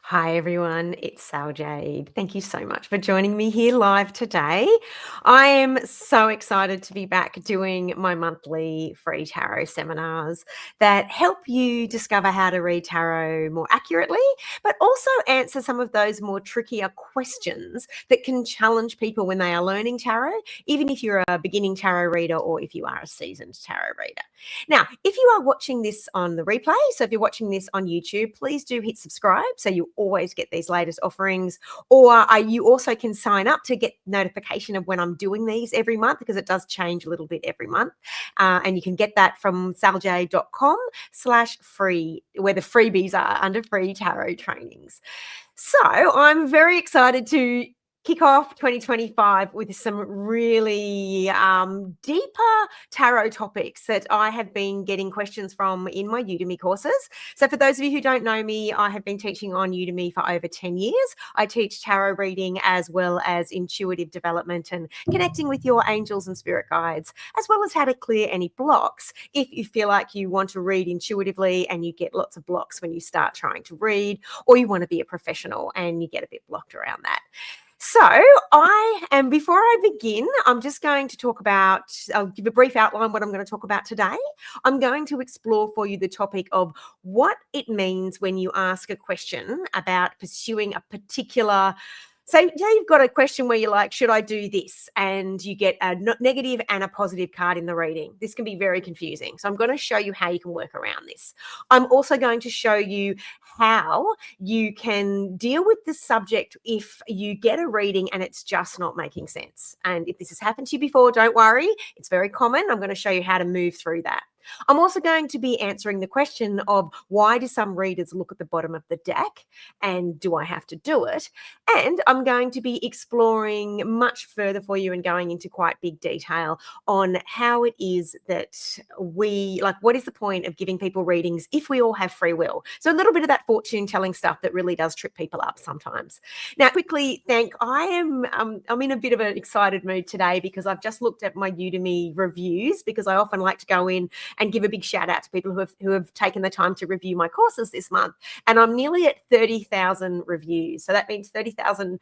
Hi everyone, it's Sal Jade. Thank you so much for joining me here live today. I am so excited to be back doing my monthly free tarot seminars that help you discover how to read tarot more accurately, but also answer some of those more trickier questions that can challenge people when they are learning tarot, even if you're a beginning tarot reader or if you are a seasoned tarot reader. Now, if you are watching this on the replay, so if you're watching this on YouTube, please do hit subscribe so you always get these latest offerings. Or you also can sign up to get notification of when I'm doing these every month, because it does change a little bit every month. And you can get that from saljade.com/free, where the freebies are under free tarot trainings. So I'm very excited to kick off 2025 with some really deeper tarot topics that I have been getting questions from in my Udemy courses. So for those of you who don't know me, I have been teaching on Udemy for over 10 years. I teach tarot reading as well as intuitive development and connecting with your angels and spirit guides, as well as how to clear any blocks if you feel like you want to read intuitively and you get lots of blocks when you start trying to read, or you want to be a professional and you get a bit blocked around that. So before I begin, I'm just going to I'll give a brief outline what I'm going to talk about today. I'm going to explore for you the topic of what it means when you ask a question about pursuing a particular. So you've got a question where you're like, should I do this? And you get a negative and a positive card in the reading. This can be very confusing. So I'm going to show you how you can work around this. I'm also going to show you how you can deal with this subject if you get a reading and it's just not making sense. And if this has happened to you before, don't worry. It's very common. I'm going to show you how to move through that. I'm also going to be answering the question of why do some readers look at the bottom of the deck, and do I have to do it? And I'm going to be exploring much further for you and going into quite big detail on how it is that what is the point of giving people readings if we all have free will? So a little bit of that fortune telling stuff that really does trip people up sometimes. Now, I'm in a bit of an excited mood today because I've just looked at my Udemy reviews, because I often like to go in and give a big shout out to people who have taken the time to review my courses this month. And I'm nearly at 30,000 reviews. So that means 30,000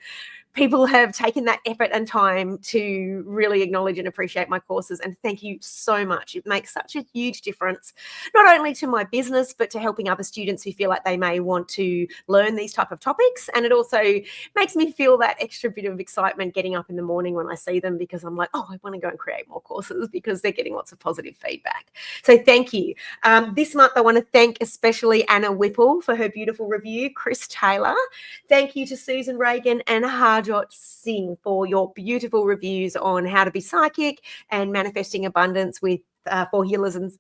people have taken that effort and time to really acknowledge and appreciate my courses. And thank you so much. It makes such a huge difference, not only to my business, but to helping other students who feel like they may want to learn these type of topics. And it also makes me feel that extra bit of excitement getting up in the morning when I see them, because I'm like, oh, I want to go and create more courses because they're getting lots of positive feedback. So thank you. This month, I want to thank especially Anna Whipple for her beautiful review, Chris Taylor. Thank you to Susan Reagan and Harjot Singh for your beautiful reviews on how to be psychic and manifesting abundance for healers and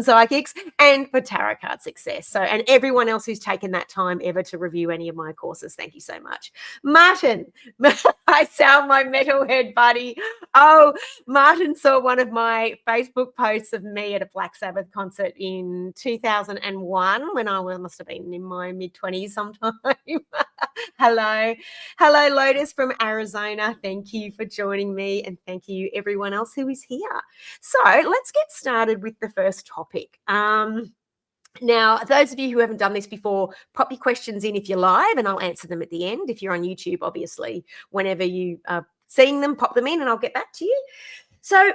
psychics, and for tarot card success. So, and everyone else who's taken that time ever to review any of my courses, thank you so much. Martin, I sound my metalhead buddy. Oh, Martin saw one of my Facebook posts of me at a Black Sabbath concert in 2001 when I must have been in my mid-20s sometime. Hello, Lotus from Arizona. Thank you for joining me, and thank you everyone else who is here. So let's get started with the first topic. Now, those of you who haven't done this before, pop your questions in if you're live, and I'll answer them at the end. If you're on YouTube, obviously, whenever you are seeing them, pop them in, and I'll get back to you. So,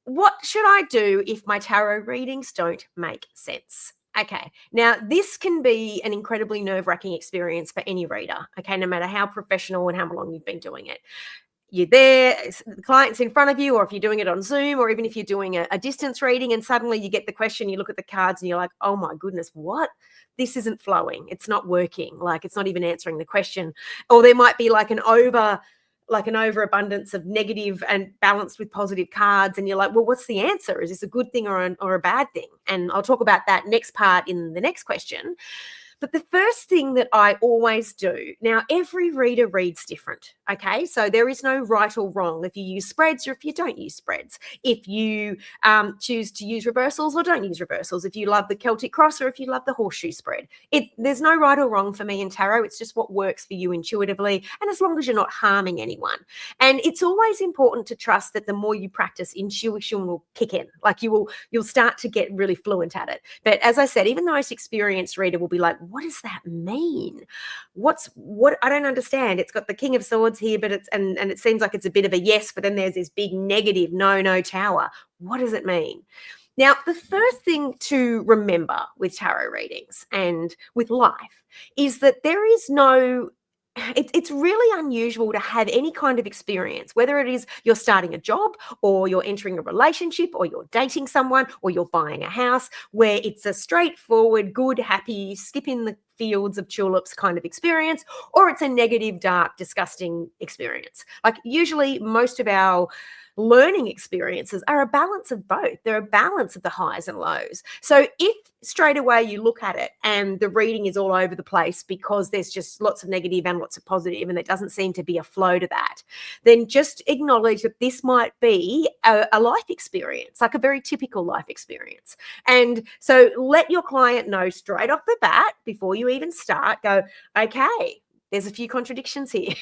what should I do if my tarot readings don't make sense? Okay, now this can be an incredibly nerve-wracking experience for any reader, okay, no matter how professional and how long you've been doing it. You're there, the client's in front of you, or if you're doing it on Zoom, or even if you're doing a distance reading and suddenly you get the question, you look at the cards and you're like, oh my goodness, what? This isn't flowing. It's not working. Like, it's not even answering the question. Or there might be like an overabundance of negative and balanced with positive cards, and you're like, well, what's the answer? Is this a good thing or a bad thing? And I'll talk about that next part in the next question. But the first thing that I always do, now every reader reads different, okay? So there is no right or wrong if you use spreads or if you don't use spreads. If you choose to use reversals or don't use reversals. If you love the Celtic cross or if you love the horseshoe spread. There's no right or wrong for me in tarot. It's just what works for you intuitively, and as long as you're not harming anyone. And it's always important to trust that the more you practice, intuition will kick in. Like you'll start to get really fluent at it. But as I said, even the most experienced reader will be like, what does that mean? What I don't understand. It's got the King of Swords here, but and it seems like it's a bit of a yes, but then there's this big negative no tower. What does it mean? Now, the first thing to remember with tarot readings and with life is that there is no it's really unusual to have any kind of experience, whether it is you're starting a job or you're entering a relationship or you're dating someone or you're buying a house, where it's a straightforward, good, happy, skip in the fields of tulips kind of experience, or it's a negative, dark, disgusting experience. Like usually most of our learning experiences are a balance of both. They're a balance of the highs and lows. So if straight away you look at it and the reading is all over the place because there's just lots of negative and lots of positive and there doesn't seem to be a flow to that, then just acknowledge that this might be a life experience, like a very typical life experience. And so let your client know straight off the bat before you even start, go, okay, there's a few contradictions here.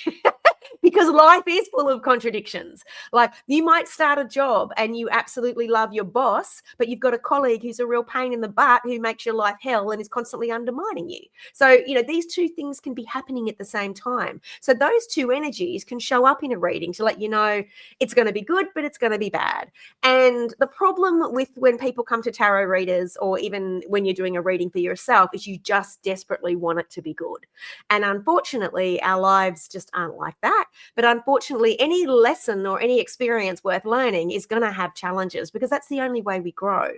Because life is full of contradictions. Like you might start a job and you absolutely love your boss, but you've got a colleague who's a real pain in the butt who makes your life hell and is constantly undermining you. So, these two things can be happening at the same time. So those two energies can show up in a reading to let you know it's going to be good, but it's going to be bad. And the problem with when people come to tarot readers, or even when you're doing a reading for yourself, is you just desperately want it to be good. And unfortunately, our lives just aren't like that. But unfortunately, any lesson or any experience worth learning is going to have challenges, because that's the only way we grow.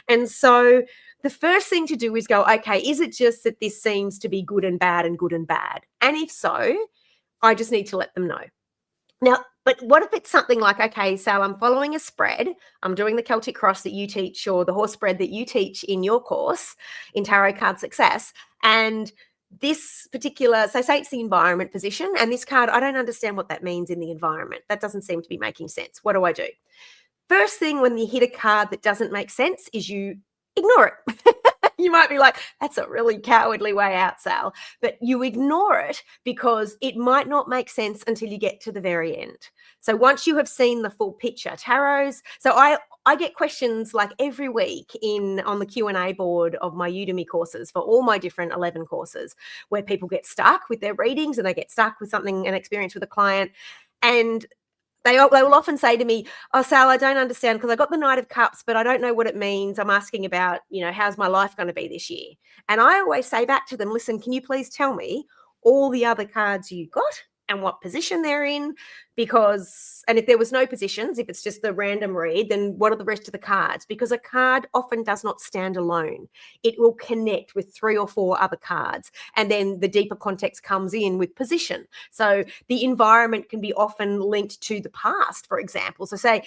And so the first thing to do is go, okay, is it just that this seems to be good and bad and good and bad? And if so, I just need to let them know. Now, but what if it's something like, okay, Sal, I'm following a spread. I'm doing the Celtic cross that you teach, or the horse spread that you teach in your course in Tarot Card Success. And this particular, so say it's the environment position, and this card, I don't understand what that means in the environment. That doesn't seem to be making sense. What do I do? First thing when you hit a card that doesn't make sense is you ignore it. You might be like, that's a really cowardly way out, Sal. But you ignore it because it might not make sense until you get to the very end. So once you have seen the full picture, tarots. So I get questions like every week on the Q&A board of my Udemy courses for all my different 11 courses, where people get stuck with their readings and they get stuck with something, an experience with a client. And they will often say to me, oh, Sal, I don't understand because I got the Knight of Cups, but I don't know what it means. I'm asking about, how's my life going to be this year? And I always say back to them, listen, can you please tell me all the other cards you got and what position they're in? And if there was no positions, if it's just the random read, then what are the rest of the cards? Because a card often does not stand alone. It will connect with 3 or 4 other cards. And then the deeper context comes in with position. So the environment can be often linked to the past, for example. So say,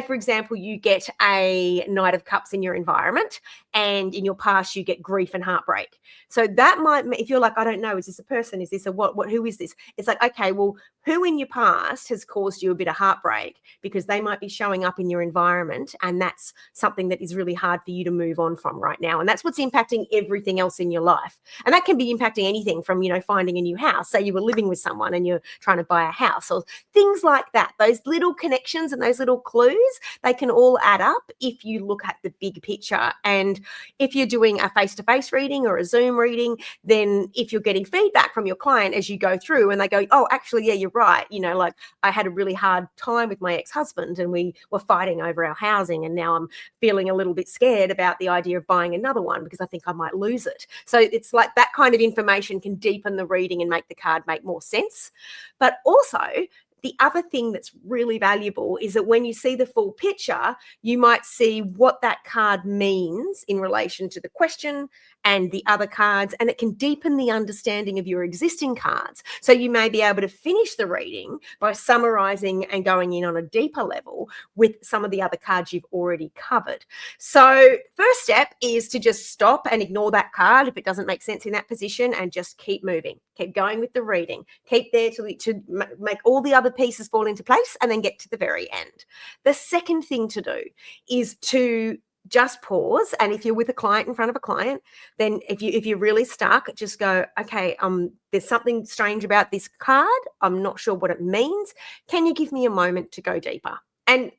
for example, you get a Knight of Cups in your environment, and in your past you get grief and heartbreak. So that might, if you're like, I don't know, is this a person? Is this a what? Who is this? It's like, okay, well, who in your past has caused you a bit of heartbreak? Because they might be showing up in your environment, and that's something that is really hard for you to move on from right now. And that's what's impacting everything else in your life. And that can be impacting anything from, finding a new house. Say you were living with someone and you're trying to buy a house, or things like that. Those little connections and those little clues, they can all add up if you look at the big picture. And if you're doing a face-to-face reading or a Zoom reading, then if you're getting feedback from your client as you go through and they go, oh, actually, yeah, you're right. Like I had a really hard time with my ex-husband and we were fighting over our housing, and now I'm feeling a little bit scared about the idea of buying another one because I think I might lose it. So it's like that kind of information can deepen the reading and make the card make more sense. But also, the other thing that's really valuable is that when you see the full picture, you might see what that card means in relation to the question and the other cards, and it can deepen the understanding of your existing cards. So you may be able to finish the reading by summarizing and going in on a deeper level with some of the other cards you've already covered. So first step is to just stop and ignore that card if it doesn't make sense in that position, and just keep moving, keep going with the reading, keep there to make all the other pieces fall into place, and then get to the very end. The second thing to do is to just pause. And if you're with a client, in front of a client, then if you're really stuck, just go, okay, there's something strange about this card. I'm not sure what it means. Can you give me a moment to go deeper? And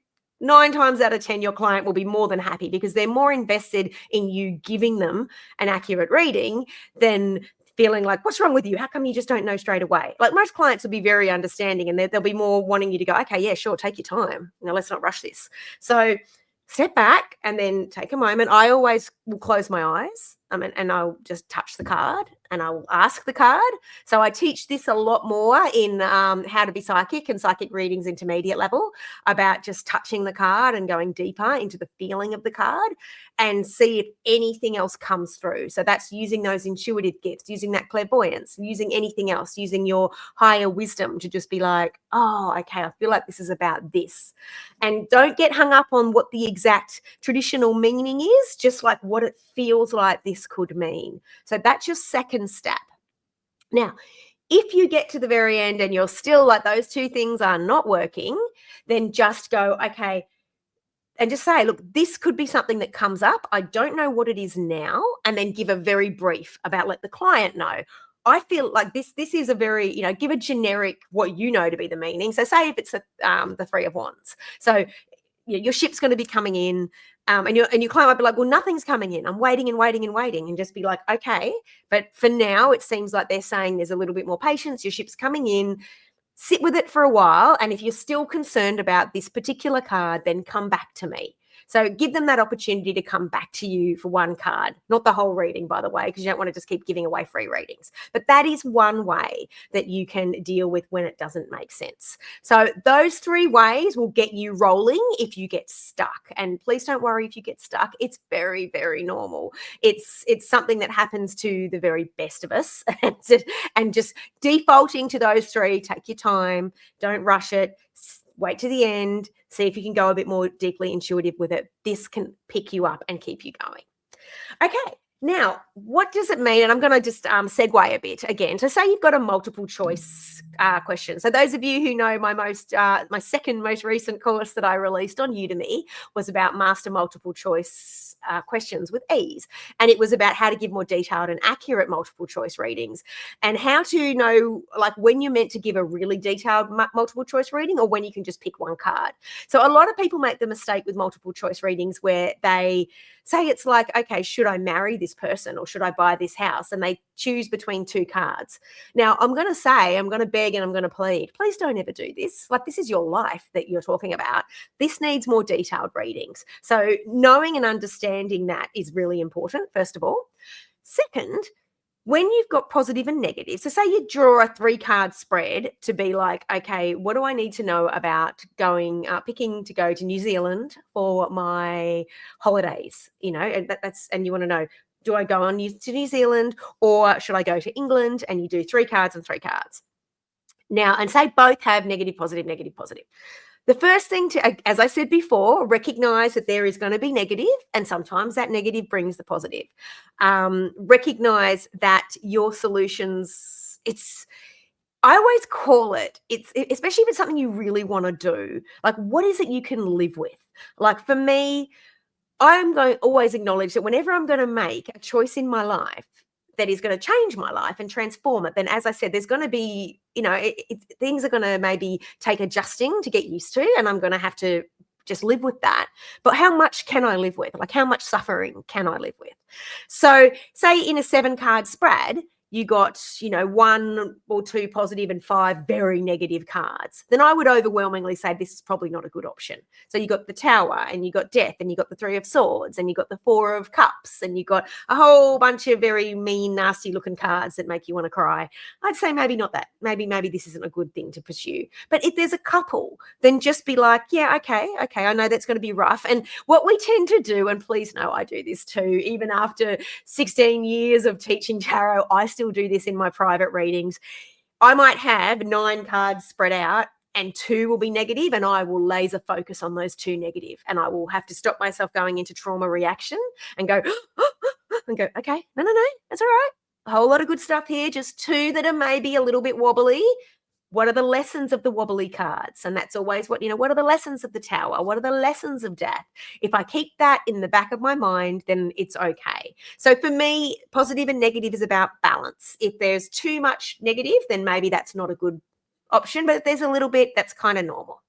9 times out of 10, your client will be more than happy because they're more invested in you giving them an accurate reading than feeling like, what's wrong with you? How come you just don't know straight away? Like most clients will be very understanding and they'll be more wanting you to go, okay, yeah, sure, take your time. Let's not rush this. So step back and then take a moment. I always will close my eyes and I'll just touch the card and I'll ask the card. So I teach this a lot more in how to be psychic and psychic readings intermediate level about just touching the card and going deeper into the feeling of the card and see if anything else comes through. So that's using those intuitive gifts, using that clairvoyance, using anything else, using your higher wisdom to just be like, oh, okay, I feel like this is about this. And don't get hung up on what the exact traditional meaning is, just like what it feels like this could mean. So that's your second step. Now, if you get to the very end and you're still like those two things are not working, then just go, okay, and just say, look, this could be something that comes up. I don't know what it is now. And then give a very brief about, let the client know. I feel like this is a very, give a generic what you know to be the meaning. So say if it's the Three of Wands. So your ship's going to be coming in, and your client might be like, well, nothing's coming in. I'm waiting and waiting and waiting, and just be like, okay, but for now, it seems like they're saying there's a little bit more patience. Your ship's coming in. Sit with it for a while, and if you're still concerned about this particular card, then come back to me. So give them that opportunity to come back to you for one card, not the whole reading, by the way, because you don't want to just keep giving away free readings. But that is one way that you can deal with when it doesn't make sense. So those 3 ways will get you rolling if you get stuck. And please don't worry if you get stuck. It's very, very normal. It's something that happens to the very best of us. And just defaulting to those 3, take your time, don't rush it. Wait to the end, see if you can go a bit more deeply intuitive with it. This can pick you up and keep you going. Okay, now what does it mean? And I'm going to just segue a bit again. So say you've got a multiple choice question. So those of you who know my second most recent course that I released on Udemy was about master multiple choice questions with ease. And it was about how to give more detailed and accurate multiple choice readings and how to know like when you're meant to give a really detailed multiple choice reading or when you can just pick one card. So a lot of people make the mistake with multiple choice readings where they say it's like, okay, should I marry this person or should I buy this house? And they choose between 2 cards. Now, I'm going to beg and I'm going to plead. Please don't ever do this. Like, this is your life that you're talking about. This needs more detailed readings. So knowing and understanding that is really important, first of all. Second, when you've got positive and negative, so say you draw a 3-card spread to be like, okay, what do I need to know about picking to go to New Zealand for my holidays? And you want to know, do I go to New Zealand or should I go to England? And you do 3 cards and 3 cards. Now, and say both have negative, positive, negative, positive. The first thing to, as I said before, recognize that there is going to be negative, and sometimes that negative brings the positive. Recognize that your solutions, I always call it's especially if it's something you really want to do, like what is it you can live with? Like for me, I'm going to always acknowledge that whenever I'm going to make a choice in my life that is going to change my life and transform it, then as I said, there's going to be, things are going to maybe take adjusting to get used to, and I'm going to have to just live with that. But how much can I live with? Like how much suffering can I live with? So say in a 7-card spread, you got, 1 or 2 positive and 5 very negative cards, then I would overwhelmingly say this is probably not a good option. So you got the Tower and you got Death and you got the 3 of Swords and you got the 4 of Cups and you got a whole bunch of very mean, nasty looking cards that make you want to cry. I'd say maybe not that. Maybe this isn't a good thing to pursue. But if there's a couple, then just be like, yeah, okay, I know that's going to be rough. And what we tend to do, and please know I do this too, even after 16 years of teaching tarot, I still do this in my private readings. I might have 9 cards spread out and 2 will be negative, and I will laser focus on those 2 negative, and I will have to stop myself going into trauma reaction and go, okay, no, that's all right. A whole lot of good stuff here, just 2 that are maybe a little bit wobbly. What are the lessons of the wobbly cards? And that's always what are the lessons of the Tower? What are the lessons of Death? If I keep that in the back of my mind, then it's okay. So for me, positive and negative is about balance. If there's too much negative, then maybe that's not a good option. But if there's a little bit, that's kind of normal.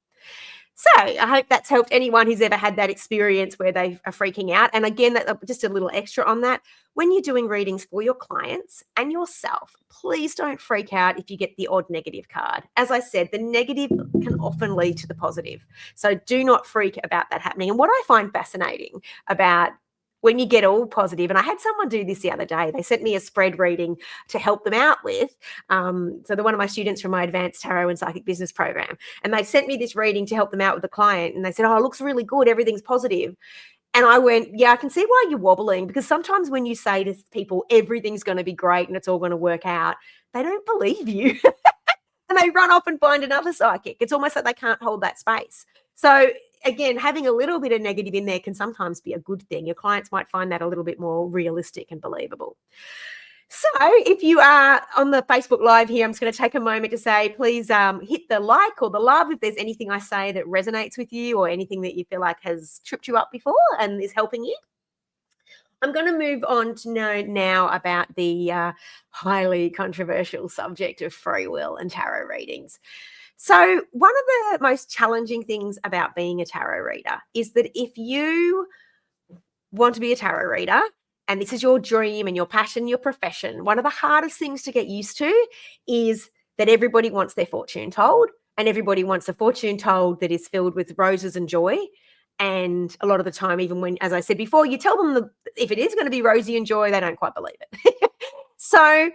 So I hope that's helped anyone who's ever had that experience where they are freaking out. And again, that just a little extra on that. When you're doing readings for your clients and yourself, please don't freak out if you get the odd negative card. As I said, the negative can often lead to the positive. So do not freak about that happening. And what I find fascinating about when you get all positive, and I had someone do this the other day, they sent me a spread reading to help them out with. So they're one of my students from my advanced tarot and psychic business program. And they sent me this reading to help them out with the client. And they said, oh, it looks really good. Everything's positive. And I went, yeah, I can see why you're wobbling, because sometimes when you say to people, everything's going to be great and it's all going to work out, they don't believe you. And they run off and find another psychic. It's almost like they can't hold that space. So again, having a little bit of negative in there can sometimes be a good thing. Your clients might find that a little bit more realistic and believable. So if you are on the Facebook Live here, I'm just going to take a moment to say, please hit the like or the love if there's anything I say that resonates with you or anything that you feel like has tripped you up before and is helping you. I'm going to move on to know now about the highly controversial subject of free will and tarot readings. So one of the most challenging things about being a tarot reader is that if you want to be a tarot reader and this is your dream and your passion, your profession, one of the hardest things to get used to is that everybody wants their fortune told, and everybody wants a fortune told that is filled with roses and joy. And a lot of the time, even when, as I said before, you tell them if it is going to be rosy and joy, they don't quite believe it. So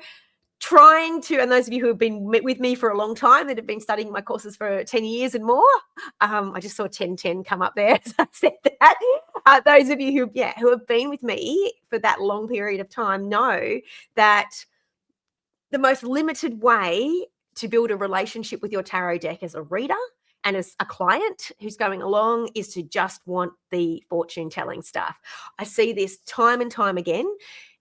trying to, and those of you who have been with me for a long time that have been studying my courses for 10 years and more, I just saw 1010 come up there as I said that. Those of you who have been with me for that long period of time know that the most limited way to build a relationship with your tarot deck as a reader and as a client who's going along is to just want the fortune telling stuff. I see this time and time again.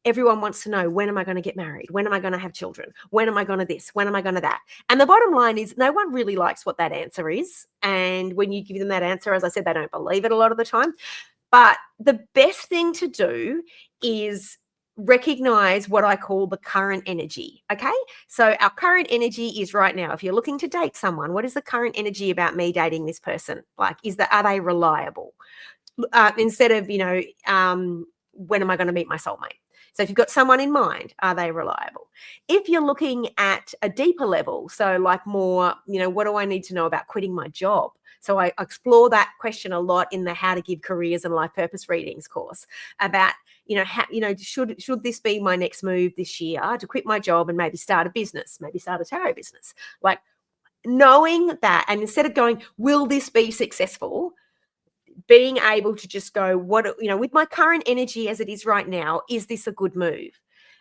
Everyone wants to know, when am I going to get married? When am I going to have children? When am I going to this? When am I going to that? And the bottom line is no one really likes what that answer is. And when you give them that answer, as I said, they don't believe it a lot of the time. But the best thing to do is recognize what I call the current energy. Okay. So our current energy is right now. If you're looking to date someone, what is the current energy about me dating this person? Like, are they reliable? Instead of, when am I going to meet my soulmate? So if you've got someone in mind, are they reliable? If you're looking at a deeper level, so like more, what do I need to know about quitting my job? So I explore that question a lot in the How to Give Careers and Life Purpose Readings course about, should this be my next move this year to quit my job and maybe start a business, maybe start a tarot business? Like knowing that, and instead of going, will this be successful? Being able to just go, with my current energy as it is right now, is this a good move?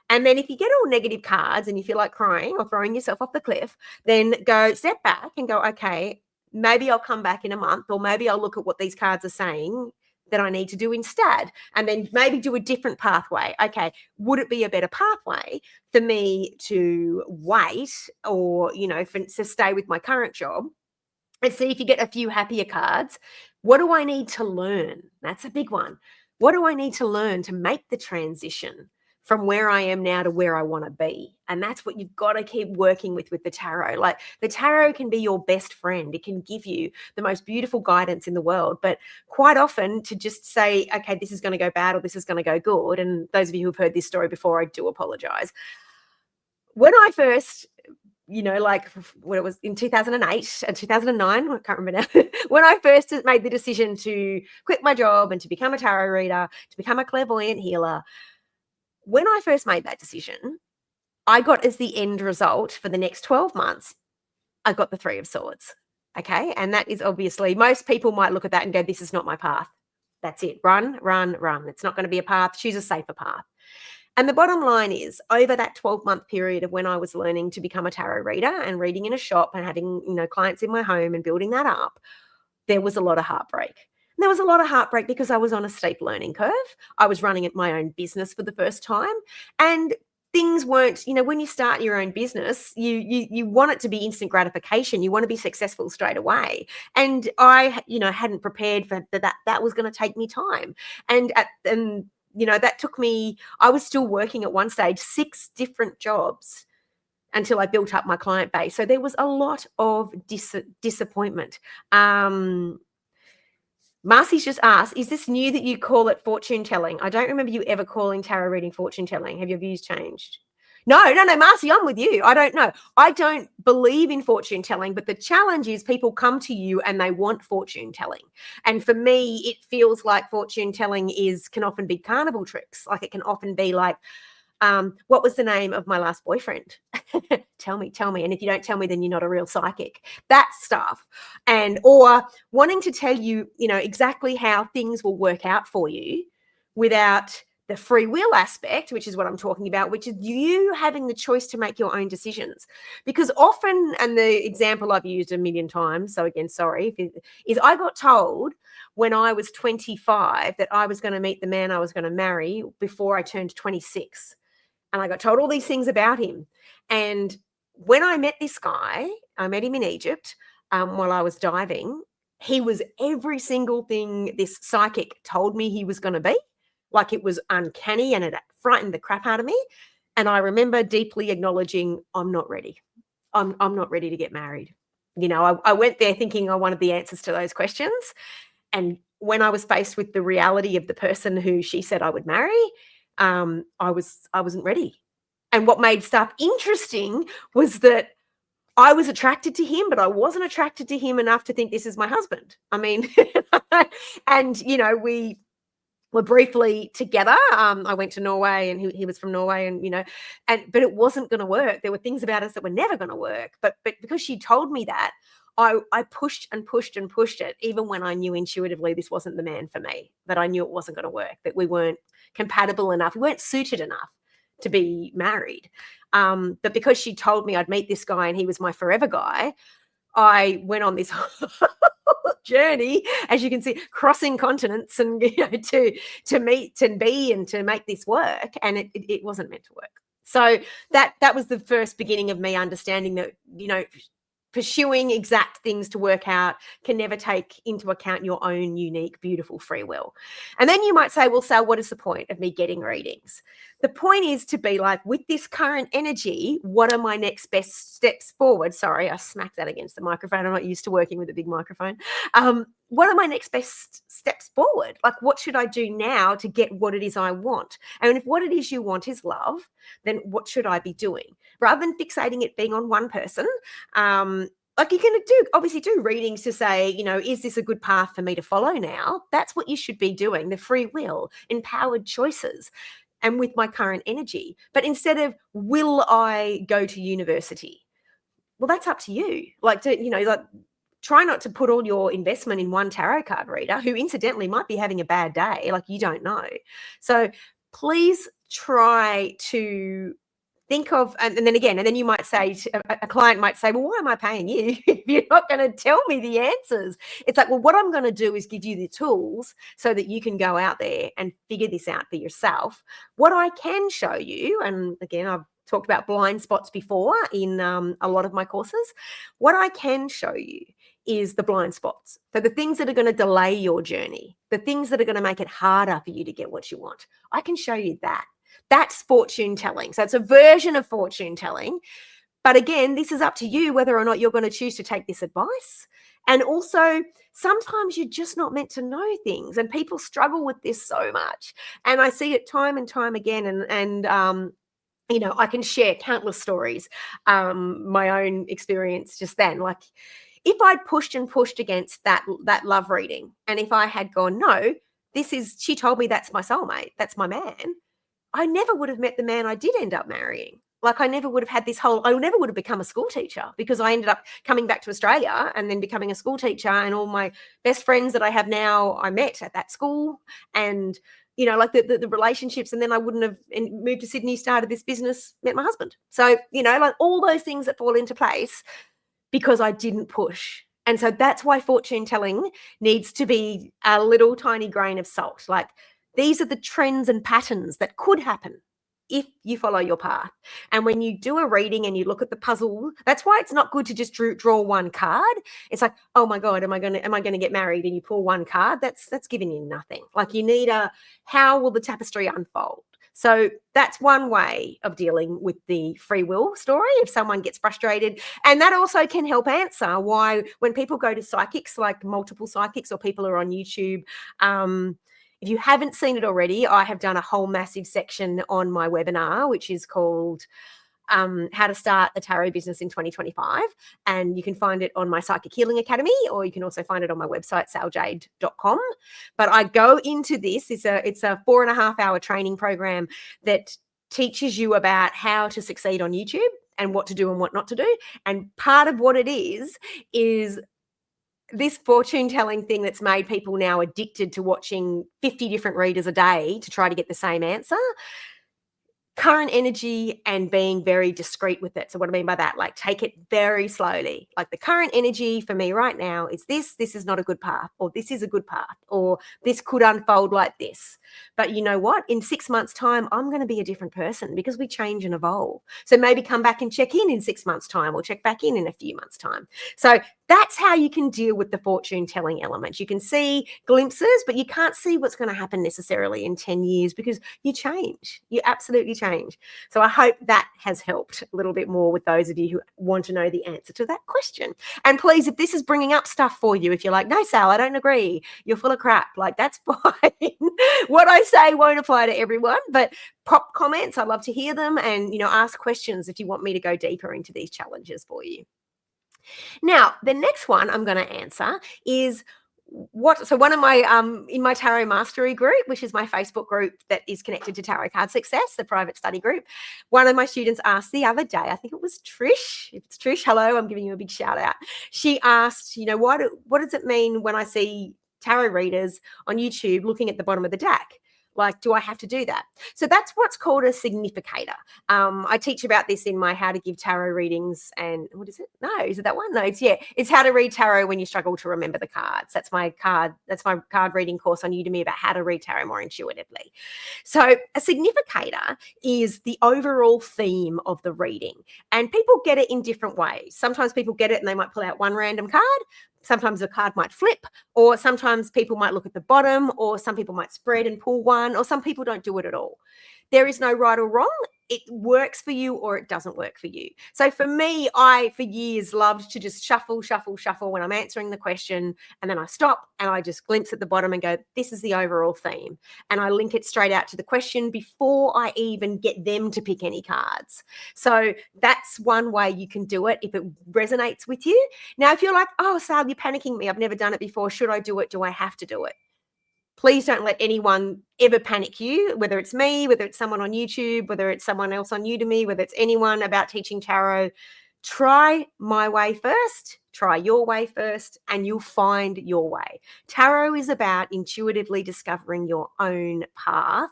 And then if you get all negative cards and you feel like crying or throwing yourself off the cliff, then go step back and go, okay, maybe I'll come back in a month, or maybe I'll look at what these cards are saying that I need to do instead, and then maybe do a different pathway. Okay, would it be a better pathway for me to wait or, to stay with my current job? And see if you get a few happier cards. What do I need to learn? That's a big one. What do I need to learn to make the transition from where I am now to where I want to be? And that's what you've got to keep working with the tarot. Like the tarot can be your best friend. It can give you the most beautiful guidance in the world. But quite often to just say, okay, this is going to go bad or this is going to go good. And those of you who've heard this story before, I do apologize. When I first like when it was in 2008 and 2009, I can't remember now, when I first made the decision to quit my job and to become a tarot reader, to become a clairvoyant healer, when I first made that decision, I got as the end result for the next 12 months, I got the Three of Swords. Okay. And that is obviously, most people might look at that and go, this is not my path. That's it. Run, run, run. It's not going to be a path. Choose a safer path. And the bottom line is, over that 12-month period of when I was learning to become a tarot reader and reading in a shop and having, clients in my home and building that up, there was a lot of heartbreak. And there was a lot of heartbreak because I was on a steep learning curve. I was running my own business for the first time. And things weren't, when you start your own business, you want it to be instant gratification. You want to be successful straight away. And I, hadn't prepared for that. That was going to take me time. And that took me, I was still working at one stage, 6 different jobs until I built up my client base. So there was a lot of disappointment. Marcy's just asked, is this new that you call it fortune telling? I don't remember you ever calling tarot reading fortune telling. Have your views changed? No, Marcy, I'm with you. I don't know. I don't believe in fortune telling, but the challenge is people come to you and they want fortune telling. And for me, it feels like fortune telling can often be carnival tricks. Like it can often be like, what was the name of my last boyfriend? Tell me. And if you don't tell me, then you're not a real psychic. That stuff. Or wanting to tell you, exactly how things will work out for you without the free will aspect, which is what I'm talking about, which is you having the choice to make your own decisions. Because often, and the example I've used a million times, so again, sorry, is I got told when I was 25 that I was going to meet the man I was going to marry before I turned 26. And I got told all these things about him. And when I met this guy, I met him in Egypt while I was diving. He was every single thing this psychic told me he was going to be. Like it was uncanny and it frightened the crap out of me. And I remember deeply acknowledging, I'm not ready. I'm not ready to get married. I went there thinking I wanted the answers to those questions. And when I was faced with the reality of the person who she said I would marry, I wasn't ready. And what made stuff interesting was that I was attracted to him, but I wasn't attracted to him enough to think this is my husband. I mean, and we were briefly together. I went to Norway and he was from Norway but it wasn't going to work. There were things about us that were never going to work. But because she told me that, I pushed and pushed and pushed it, even when I knew intuitively this wasn't the man for me, that I knew it wasn't going to work, that we weren't compatible enough, we weren't suited enough to be married. But because she told me I'd meet this guy and he was my forever guy, I went on this journey, as you can see, crossing continents and to meet and be and to make this work, and it wasn't meant to work. So that was the first beginning of me understanding that pursuing exact things to work out can never take into account your own unique, beautiful free will. And then you might say, well, Sal, what is the point of me getting readings? The point is to be like, with this current energy, what are my next best steps forward? Sorry, I smacked that against the microphone. I'm not used to working with a big microphone. What are my next best steps forward? Like, what should I do now to get what it is I want? And if what it is you want is love, then what should I be doing? Rather than fixating it being on one person, like you can obviously do readings to say, is this a good path for me to follow now? That's what you should be doing, the free will, empowered choices, and with my current energy. But instead of, will I go to university? Well, that's up to you. Try not to put all your investment in one tarot card reader who incidentally might be having a bad day. Like, you don't know. So please try to think of, and then you might say, a client might say, well, why am I paying you if you're not going to tell me the answers? It's like, well, what I'm going to do is give you the tools so that you can go out there and figure this out for yourself. What I can show you, and again, I've talked about blind spots before in a lot of my courses, what I can show you is the blind spots. So the things that are going to delay your journey, the things that are going to make it harder for you to get what you want. I can show you that. That's fortune telling. So it's a version of fortune telling. But again, this is up to you whether or not you're going to choose to take this advice. And also, sometimes you're just not meant to know things, and people struggle with this so much. And I see it time and time again. And I can share countless stories, my own experience just then. Like, if I'd pushed and pushed against that love reading, and if I had gone, no, she told me that's my soulmate, that's my man, I never would have met the man I did end up marrying. Like, I never would have had I never would have become a school teacher, because I ended up coming back to Australia and then becoming a school teacher, and all my best friends that I have now, I met at that school, and like the relationships, and then I wouldn't have moved to Sydney, started this business, met my husband. So, like all those things that fall into place because I didn't push. And so that's why fortune telling needs to be a little tiny grain of salt. Like, these are the trends and patterns that could happen if you follow your path. And when you do a reading and you look at the puzzle, that's why it's not good to just draw one card. It's like, oh my God, am I going to get married? And you pull one card, that's giving you nothing. Like, you need how will the tapestry unfold? So that's one way of dealing with the free will story if someone gets frustrated. And that also can help answer why when people go to psychics, like multiple psychics or people are on YouTube, if you haven't seen it already, I have done a whole massive section on my webinar, which is called How to Start a Tarot Business in 2025. And you can find it on my Psychic Healing Academy, or you can also find it on my website, saljade.com. But I go into this. It's a 4.5 hour training program that teaches you about how to succeed on YouTube and what to do and what not to do. And part of what it is this fortune telling thing that's made people now addicted to watching 50 different readers a day to try to get the same answer. Current energy and being very discreet with it. So what I mean by that, like take it very slowly. Like the current energy for me right now is this is not a good path, or this is a good path, or this could unfold like this. But you know what? In 6 months' time, I'm going to be a different person because we change and evolve. So maybe come back and check in 6 months' time, or check back in a few months' time. So that's how you can deal with the fortune telling element. You can see glimpses, but you can't see what's going to happen necessarily in 10 years because you change. You absolutely change. So I hope that has helped a little bit more with those of you who want to know the answer to that question. And please, if this is bringing up stuff for you, if you're like, no, Sal, I don't agree, you're full of crap, like that's fine. What I say won't apply to everyone, but pop comments. I'd love to hear them, and, ask questions if you want me to go deeper into these challenges for you. Now, the next one I'm going to answer is one of my in my tarot mastery group, which is my Facebook group that is connected to Tarot Card Success, the private study group. One of my students asked the other day, I think it was Trish. If it's Trish, hello, I'm giving you a big shout out. She asked, what does it mean when I see tarot readers on YouTube looking at the bottom of the deck? Like, do I have to do that? So that's what's called a significator. I teach about this in my How to Give Tarot Readings, and what is it? No, is it that one? No, it's How to Read Tarot When You Struggle to Remember the Cards. That's my card reading course on Udemy about how to read tarot more intuitively. So a significator is the overall theme of the reading, and people get it in different ways. Sometimes people get it and they might pull out one random card. Sometimes the card might flip, or sometimes people might look at the bottom, or some people might spread and pull one, or some people don't do it at all. There is no right or wrong. It works for you or it doesn't work for you. So for me, I, for years, loved to just shuffle when I'm answering the question, and then I stop and I just glimpse at the bottom and go, this is the overall theme. And I link it straight out to the question before I even get them to pick any cards. So that's one way you can do it if it resonates with you. Now, if you're like, oh, Sal, you're panicking me, I've never done it before, should I do it? Do I have to do it? Please don't let anyone ever panic you, whether it's me, whether it's someone on YouTube, whether it's someone else on Udemy, whether it's anyone about teaching tarot. Try my way first, try your way first, and you'll find your way. Tarot is about intuitively discovering your own path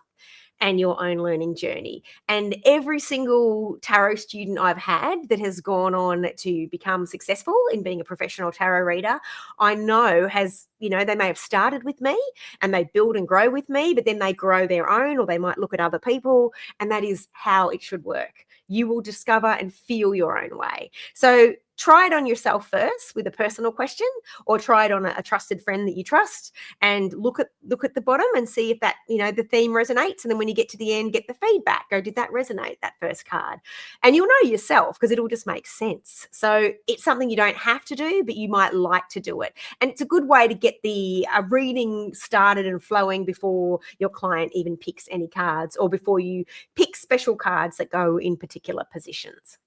and your own learning journey. And every single tarot student I've had that has gone on to become successful in being a professional tarot reader, I know has, they may have started with me and they build and grow with me, but then they grow their own, or they might look at other people, and that is how it should work. You will discover and feel your own way. So try it on yourself first with a personal question, or try it on a trusted friend that you trust, and look at the bottom and see if that, the theme resonates. And then when you get to the end, get the feedback. Go, did that resonate, that first card? And you'll know yourself because it'll just make sense. So it's something you don't have to do, but you might like to do it. And it's a good way to get the reading started and flowing before your client even picks any cards, or before you pick special cards that go in particular positions.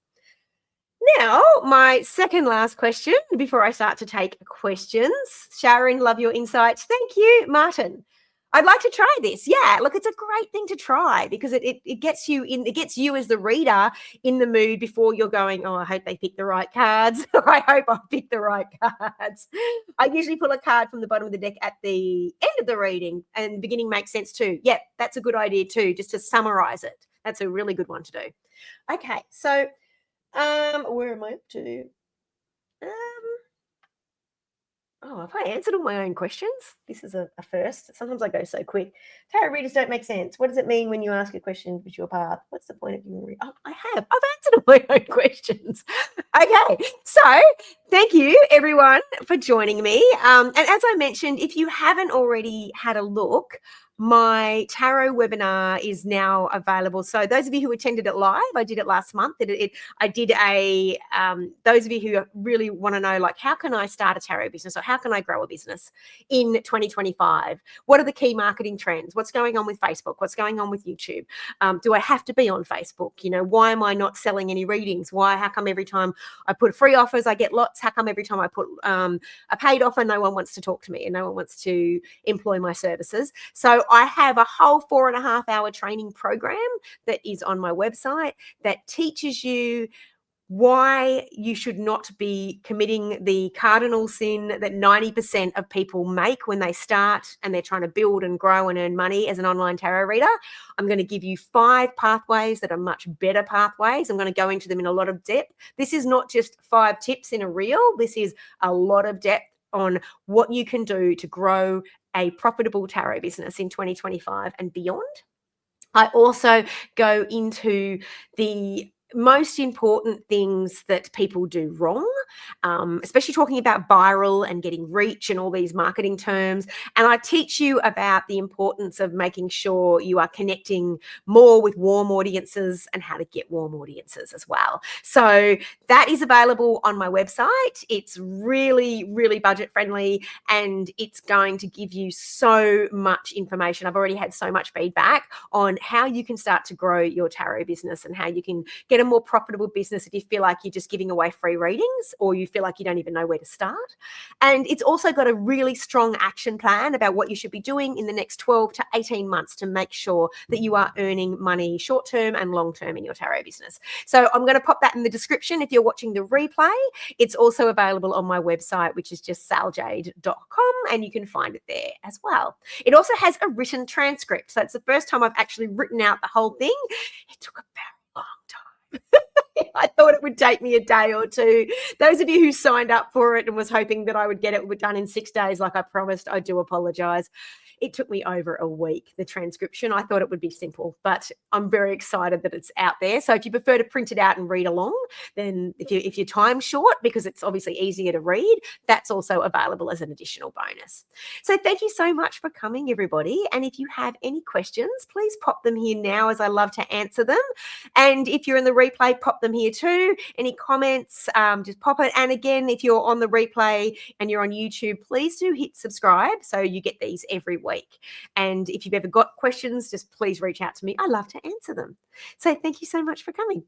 Now, my second last question before I start to take questions. Sharon, love your insights. Thank you. Martin, I'd like to try this. Yeah, look, it's a great thing to try because it gets you in, it gets you as the reader in the mood before you're going, oh, I hope they pick the right cards. I hope I pick the right cards. I usually pull a card from the bottom of the deck at the end of the reading, and the beginning makes sense too. Yep, that's a good idea too, just to summarize it. That's a really good one to do. Okay, so where am I up to? Have I answered all my own questions? This is a first. Sometimes I go so quick. Tarot readers don't make sense. What does it mean when you ask a question with your path? What's the point of you? Oh, I have. I've answered all my own questions. Okay, Okay, so thank you everyone for joining me. And as I mentioned, if you haven't already had a look, my tarot webinar is now available. So those of you who attended it live, I did it last month. I did a, those of you who really want to know, like, how can I start a tarot business or how can I grow a business in 2025? What are the key marketing trends? What's going on with Facebook? What's going on with YouTube? Do I have to be on Facebook? You know, why am I not selling any readings? How come every time I put free offers, I get lots? How come every time I put a paid offer, no one wants to talk to me and no one wants to employ my services? So I have a whole 4.5 hour training program that is on my website that teaches you why you should not be committing the cardinal sin that 90% of people make when they start and they're trying to build and grow and earn money as an online tarot reader. I'm going to give you 5 pathways that are much better pathways. I'm going to go into them in a lot of depth. This is not just 5 tips in a reel. This is a lot of depth on what you can do to grow a profitable tarot business in 2025 and beyond. I also go into the most important things that people do wrong, especially talking about viral and getting reach and all these marketing terms. And I teach you about the importance of making sure you are connecting more with warm audiences and how to get warm audiences as well. So that is available on my website. It's really, really budget friendly and it's going to give you so much information. I've already had so much feedback on how you can start to grow your tarot business and how you can get a more profitable business if you feel like you're just giving away free readings or you feel like you don't even know where to start. And it's also got a really strong action plan about what you should be doing in the next 12 to 18 months to make sure that you are earning money short term and long term in your tarot business. So I'm going to pop that in the description if you're watching the replay. It's also available on my website, which is just saljade.com, and you can find it there as well. It also has a written transcript. So it's the first time I've actually written out the whole thing. It took a very long time. I thought it would take me a day or two. Those of you who signed up for it and was hoping that I would get it done in 6 days like I promised, I do apologize. It took me over a week, the transcription. I thought it would be simple, but I'm very excited that it's out there. So if you prefer to print it out and read along, then if your time's short, because it's obviously easier to read, that's also available as an additional bonus. So thank you so much for coming, everybody. And if you have any questions, please pop them here now, as I love to answer them. And if you're in the replay, pop them here too. Any comments, just pop it. And again, if you're on the replay and you're on YouTube, please do hit subscribe so you get these every week. And if you've ever got questions, just please reach out to me. I love to answer them. So thank you so much for coming.